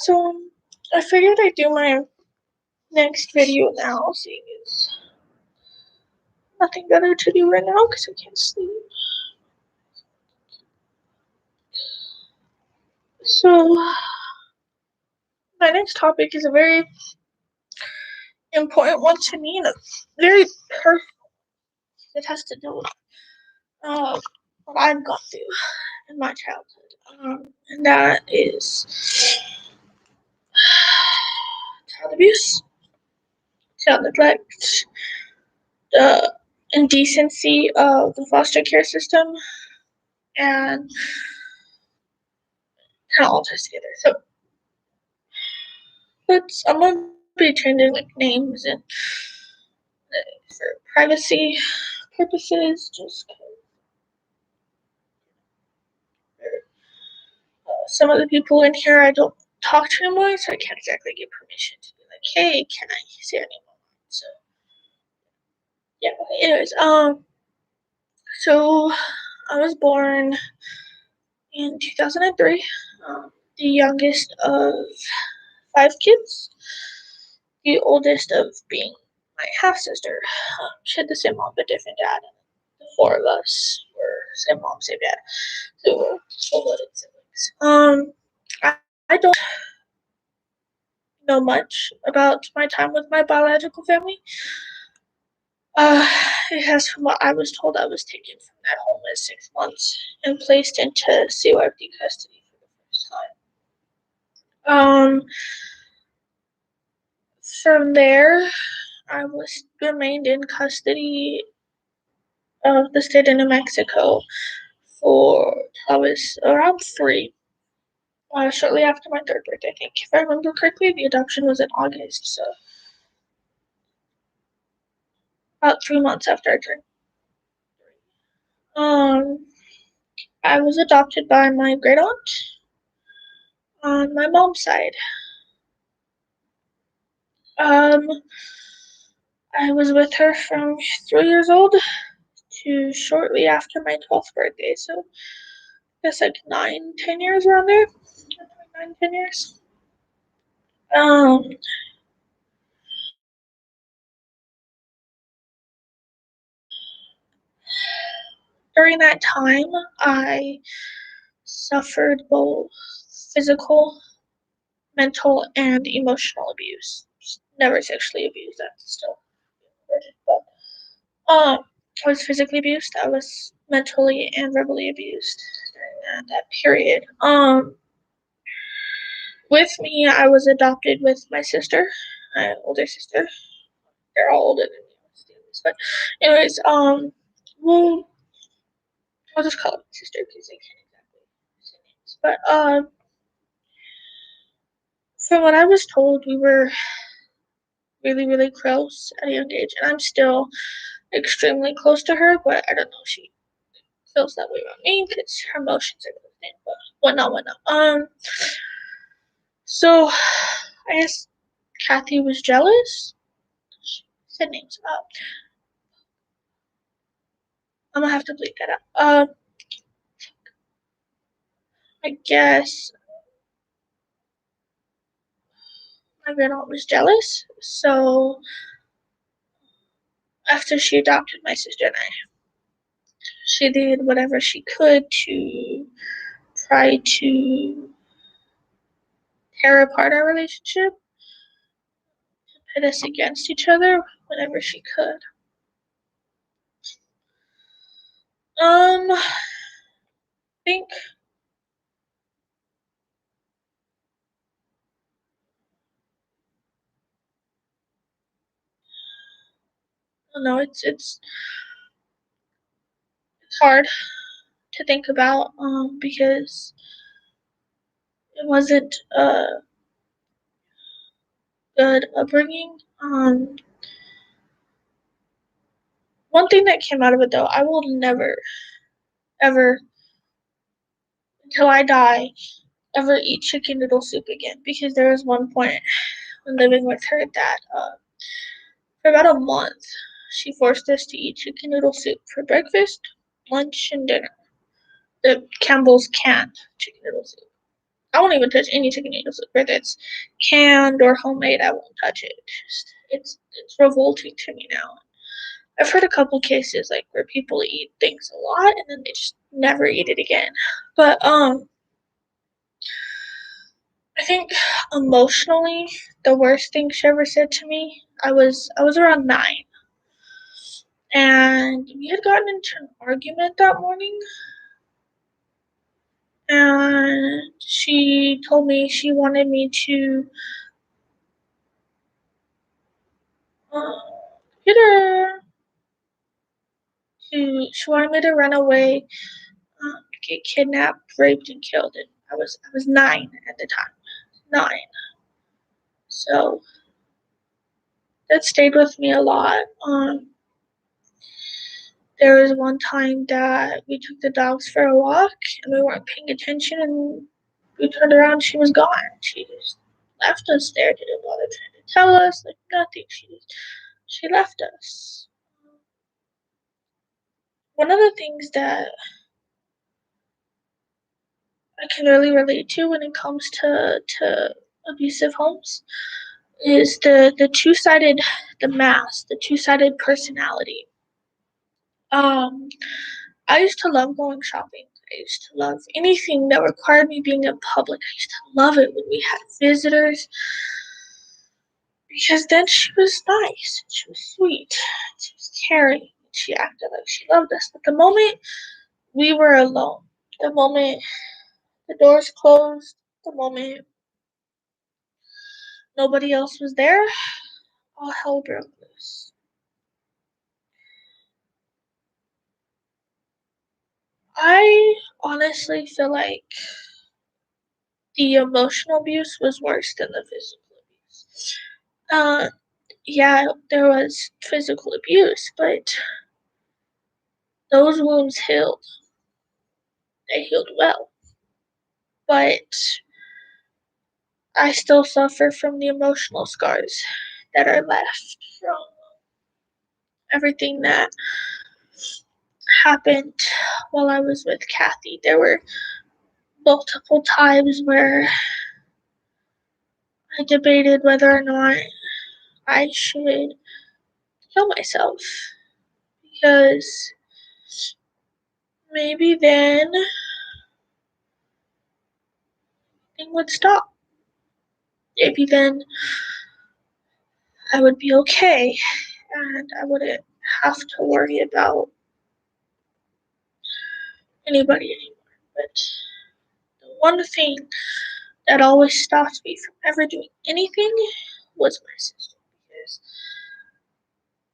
So I figured I'd do my next video now, seeing as nothing better to do right now because I can't sleep. So my next topic is a very important one to me and a very personal. It has to do with what I've gone through in my childhood, and that is child abuse, child neglect, the indecency of the foster care system, and kind of all ties together. So I'm gonna be changing like names and for privacy purposes, just 'cause some of the people in here I don't talk to anymore, so I can't exactly get permission to be like, hey, can I say your name online? So yeah. Anyways, so I was born in 2003, the youngest of 5 kids, the oldest of being my half sister. She had the same mom but different dad. The 4 of us were same mom, same dad. So we're full-blooded siblings. I don't know much about my time with my biological family. Because from what I was told, I was taken from that home at 6 months and placed into CYFD custody for the first time. From there, I was remained in custody of the state of New Mexico for I was around 3. Shortly after my 3rd birthday, I think. If I remember correctly, the adoption was in August, so about 3 months after I turned 3. I was adopted by my great aunt on my mom's side. Um, I was with her from 3 years old to shortly after my 12th birthday, so I guess like 9, 10 years around there. 9, 10 years. Um, During that time, I suffered both physical, mental, and emotional abuse. Never sexually abused, that's still important, but I was physically abused, I was mentally and verbally abused during that period. With me, I was adopted with my sister, my older sister. They're all older than me, but anyways, well, I'll just call her my sister because I can't exactly say names. But from what I was told, we were really, really close at a young age, and I'm still extremely close to her. But I don't know if she feels that way about me because her emotions are different. But whatnot, whatnot. So I guess Kathy was jealous. She said names. I'm gonna have to bleep that out. I guess my grandma was jealous, so after she adopted my sister and I, she did whatever she could to try to tear apart our relationship, pit us against each other whenever she could. I think I don't know, it's hard to think about, because it wasn't a good upbringing. One thing that came out of it though, I will never, ever, until I die, ever eat chicken noodle soup again, because there was one point when living with her that for about a month she forced us to eat chicken noodle soup for breakfast, lunch, and dinner. The Campbell's canned chicken noodle soup. I won't even touch any chicken noodles, whether it's canned or homemade. I won't touch it. It's revolting to me now. I've heard a couple cases like where people eat things a lot and then they just never eat it again. But I think emotionally the worst thing she ever said to me, I was around 9 and we had gotten into an argument that morning, and she told me she wanted me uh, get her she wanted me to run away, get kidnapped, raped, and killed. And I was 9 at the time, 9. So that stayed with me a lot. There was one time that we took the dogs for a walk and we weren't paying attention, and we turned around, she was gone. She just left us there, didn't bother trying to tell us, like nothing. She left us. One of the things that I can really relate to when it comes to abusive homes is the two-sided the mask, the two-sided personality. Um, I used to love going shopping. I used to love anything that required me being in public. I used to love it when we had visitors because then she was nice, she was sweet, she was caring, she acted like she loved us. But the moment we were alone, the moment the doors closed, the moment nobody else was there, all hell broke loose. I honestly feel like the emotional abuse was worse than the physical abuse. Uh, yeah, there was physical abuse, but those wounds healed. They healed well. But I still suffer from the emotional scars that are left from everything that happened while I was with Kathy. There were multiple times where I debated whether or not I should kill myself because maybe then things would stop. Maybe then I would be okay and I wouldn't have to worry about anybody anymore. But the one thing that always stopped me from ever doing anything was my sister, because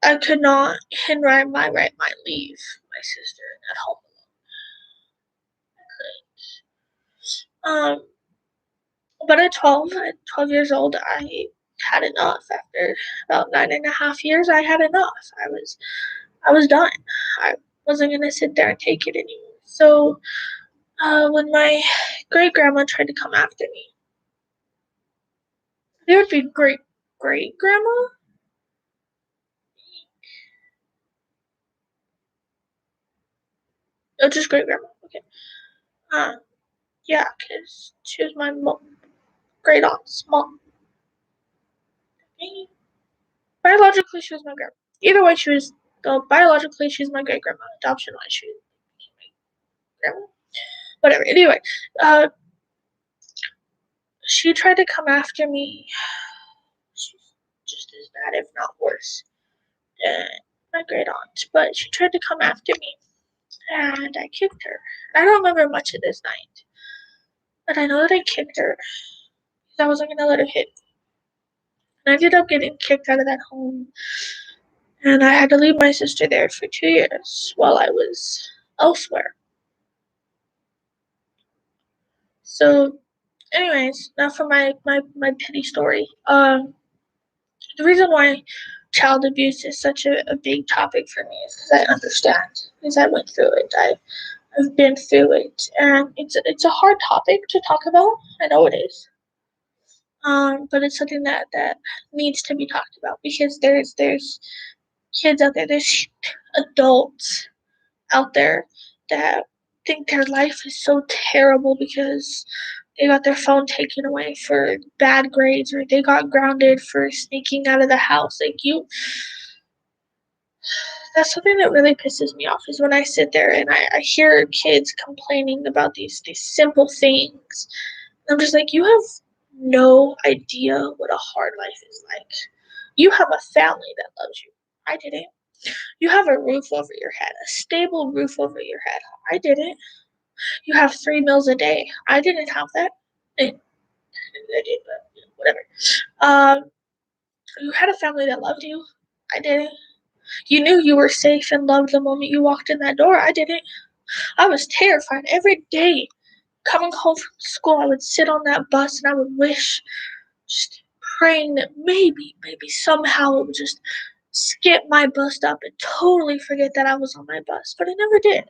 I could not, in my right mind, leave my sister at home alone. But at 12 years old, I had enough. After about 9.5 years, I had enough. I was done. I wasn't gonna sit there and take it anymore. So when my great grandma tried to come after me, there would be great grandma. Oh, just great grandma. Okay. Uh, yeah, because she was my great aunt's mom. Biologically, she was my grandma. Either way, biologically she was my great grandma. Adoption wise, she was my grandma. Whatever. Anyway, uh, she tried to come after me. She's just as bad, if not worse, than my great aunt. But she tried to come after me, and I kicked her. I don't remember much of this night, but I know that I kicked her because I wasn't gonna let her hit me. And I ended up getting kicked out of that home, and I had to leave my sister there for 2 years while I was elsewhere. So, anyways, now for my pity story. The reason why child abuse is such a big topic for me is because I understand, because I went through it. I've been through it, and it's a hard topic to talk about. I know it is. But it's something that needs to be talked about because there's kids out there, there's adults out there that think their life is so terrible because they got their phone taken away for bad grades, or they got grounded for sneaking out of the house. Like, that's something that really pisses me off is when I sit there and I hear kids complaining about these simple things. I'm just like, you have no idea what a hard life is like. You have a family that loves you. I didn't. You have a roof over your head, a stable roof over your head. I didn't. You have 3 meals a day. I didn't have that. I did, but whatever. Um, you had a family that loved you. I didn't. You knew you were safe and loved the moment you walked in that door. I didn't. I was terrified every day. Coming home from school, I would sit on that bus and I would wish, just praying that maybe somehow it would just skip my bus stop and totally forget that I was on my bus. But it never did.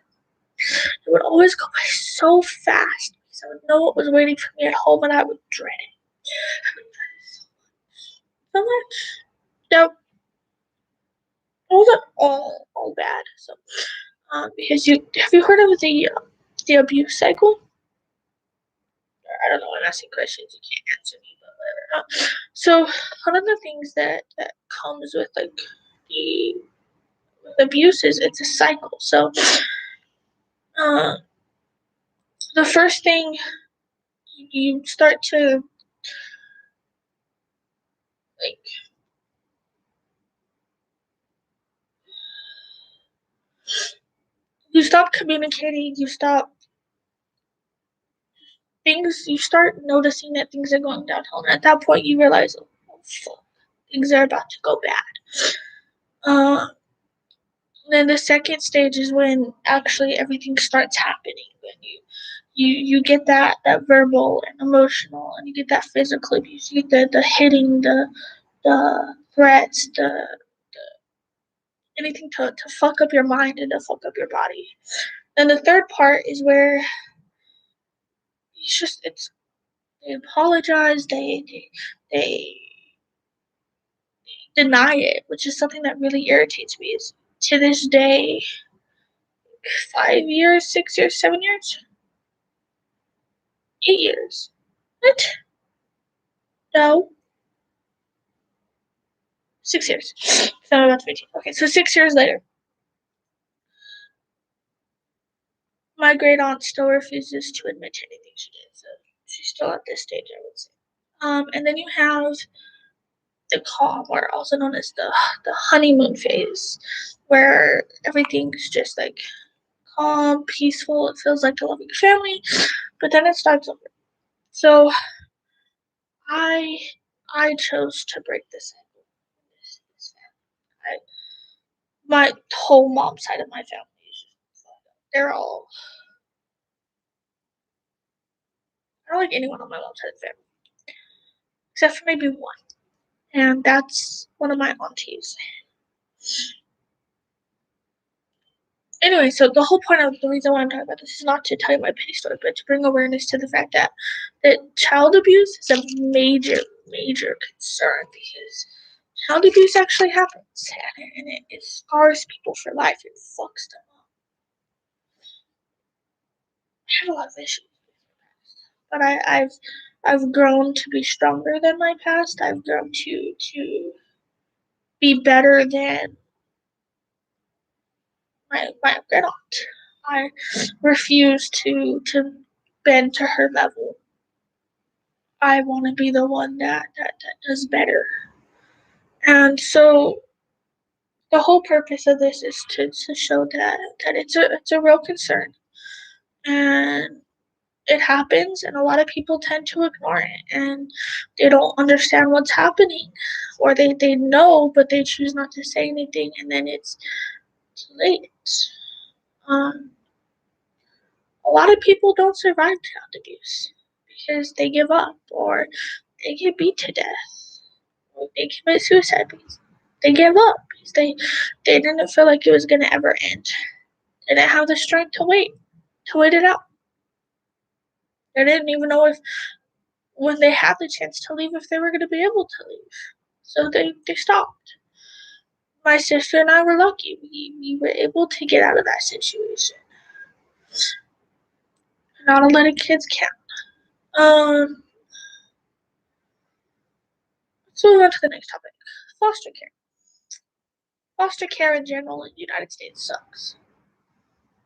It would always go by so fast because I would know what was waiting for me at home and I would dread it. I would dread it so much. Now, it wasn't all bad. So, because you heard of the abuse cycle? I don't know. I'm asking questions you can't answer me, but whatever. So one of the things that comes with like the with abuse is it's a cycle. So uh, the first thing you start to like you stop communicating. You start noticing that things are going downhill, and at that point you realize, oh, fuck, things are about to go bad. Uh, then the second stage is when actually everything starts happening. When you get that verbal and emotional, and you get that physical abuse. You get the hitting, the threats, the anything to fuck up your mind and to fuck up your body. And the third part is where it's they apologize, they deny it, which is something that really irritates me. Is to this day, 5 years, 6 years, 7 years, 8 years. What? No, 6 years. So I'm about to 15. Okay, so 6 years later, my great aunt still refuses to admit to anything she did. So she's still at this stage, I would say. And then you have the calm, or also known as the honeymoon phase, where everything's just like calm, peaceful. It feels like a loving family, but then it starts over. So I I chose to break this cycle. This family. My whole mom side of my family is just they're all I don't like anyone on my mom's side of the family except for maybe one, and that's one of my aunties. Anyway, so the whole point of the reason why I'm talking about this is not to tell you my pity story, but to bring awareness to the fact that child abuse is a major concern because child abuse actually happens, and it scars people for life. It fucks them up. I have a lot of issues, but I've grown to be stronger than my past. I've grown to be better than my great aunt. I refuse to bend to her level. I want to be the one that does better. And so the whole purpose of this is to show that it's a real concern, and it happens, and a lot of people tend to ignore it, and they don't understand what's happening, or they know but they choose not to say anything, and then it's too late. Um, a lot of people don't survive child abuse because they give up, or they get beat to death, or they commit suicide because they give up because they didn't feel like it was gonna ever end. They didn't have the strength to wait it out. They didn't even know if when they had the chance to leave if they were gonna be able to leave. So they stopped. My sister and I were lucky. We were able to get out of that situation. Not a lot of kids can. Um, let's move on to the next topic. Foster care. Foster care in general in the United States sucks.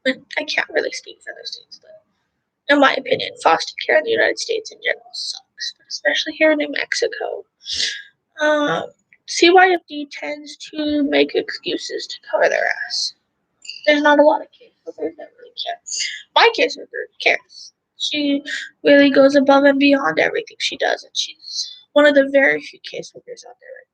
But I can't really speak for other states, but in my opinion, foster care in the United States in general sucks, but especially here in New Mexico. Um, CYFD tends to make excuses to cover their ass. There's not a lot of caseworkers that really care. My caseworker cares. She really goes above and beyond everything she does, and she's one of the very few caseworkers out there right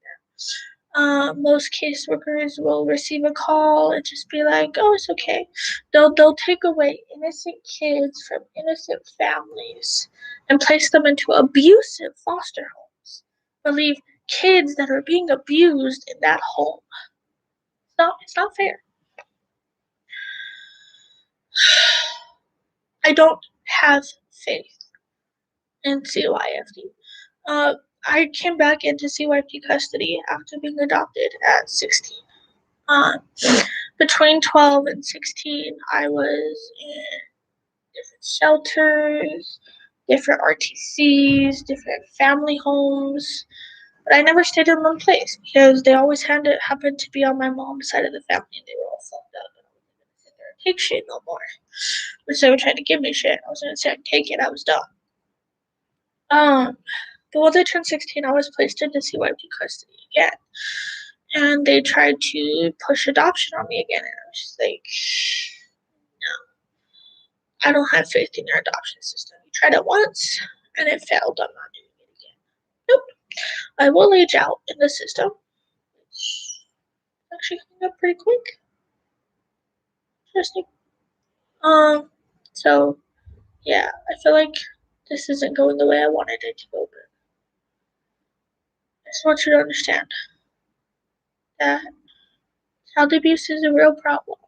now. Most caseworkers will receive a call and just be like, "Oh, it's okay." They'll take away innocent kids from innocent families and place them into abusive foster homes, but leave kids that are being abused in that home. It's not fair. I don't have faith in CYFD. Uh, I came back into CYFD custody after being adopted at 16. Um, Between 12 and 16, I was in different shelters, different RTCs, different family homes, but I never stayed in one place because they always happened to be on my mom's side of the family and they were all fucked up. And I wasn't going to sit there and take shit no more. Which they were trying to give me shit. I was going to say I'd take it. I was done. But once I turned 16, I was placed into CYP custody again. And they tried to push adoption on me again. And I was just like, no, I don't have faith in your adoption system. You tried it once and it failed. I'm not doing it again. Nope. I will age out in the system. It's actually coming up pretty quick. Interesting. So yeah, I feel like this isn't going the way I wanted it to go, but I just want you to understand that child abuse is a real problem,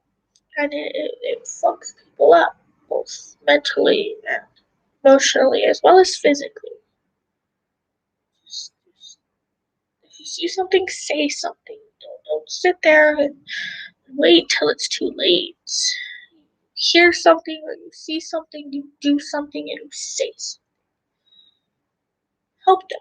and it fucks people up, both mentally and emotionally, as well as physically. Just if you see something, say something. Don't sit there and wait till it's too late. You hear something or you see something, you do something, and you say something. Help them.